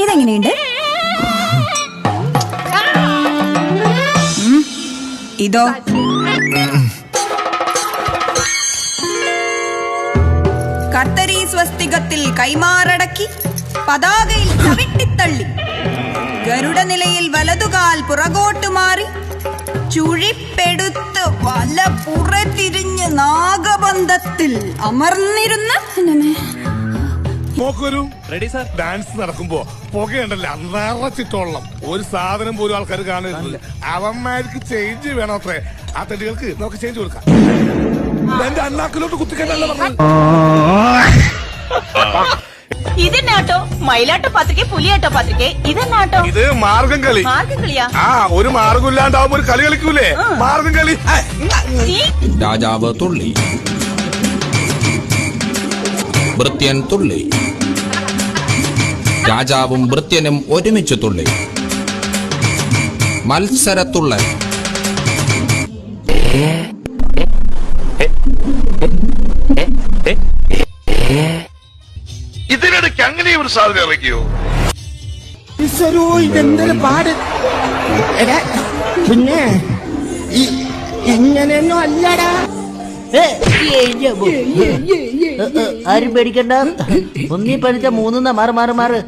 ഇതെങ്ങനെയുണ്ട്? ഇതോ? കർത്തരി സ്വസ്തികത്തിൽ കൈമാറടക്കി പതാകയിൽ ചവിട്ടിത്തള്ളി ഗരുഡനിലയിൽ വലതുകാൽ പുറകോട്ടു മാറി ചുഴിപ്പെടുത്ത് വല പുറത്തിരിഞ്ഞ് നാഗബന്ധത്തിൽ അമർന്നിരുന്ന ഡാൻസ് നടക്കുമ്പോ പുകയുണ്ടല്ലോ നിറച്ചിട്ടോളം ഒരു സാധനം പോലും ആൾക്കാർ കാണുന്നില്ല. അവന്മാർക്ക് ചേഞ്ച് വേണോ അത്രേ. ആ തടികൾക്ക് നമുക്ക് ചേഞ്ച് കൊടുക്കാം. എന്റെ അണ്ണാക്കിലോട്ട് കുത്തിക്കണ്ടല്ലോ പറഞ്ഞത്. ഇതെന്നാട്ടോ? മയിലാട്ടോ പത്രിക, പുലിയാട്ടോ പത്രിക, ഇതെന്നാട്ടോ? ഇത് മാർഗം കളി. മാർഗം കളിയാ? ആ, ഒരു മാർഗം ഇല്ലാണ്ടാവുമ്പോ ഒരു കളി കളിക്കൂലേ, മാർഗം കളി. രാജാവ് തുള്ളി, ഭൃത്യൻ തുള്ളി, രാജാവും ഭൃത്യനും ഒരുമിച്ച് തുള്ളി. മത്സരത്തുള്ളൽ. ഇതിനിടയ്ക്ക് അങ്ങനെ ഒരു സാധ്യത ഇറക്കിയോ? ഇതെന്തൊരു പാട്. പിന്നെ ഇങ്ങനെയൊന്നും അല്ലടാ. ആരും പേടിക്കണ്ട. ഒന്നീ പഠിച്ച മൂന്ന് മാറ് മാറ് മാറ്.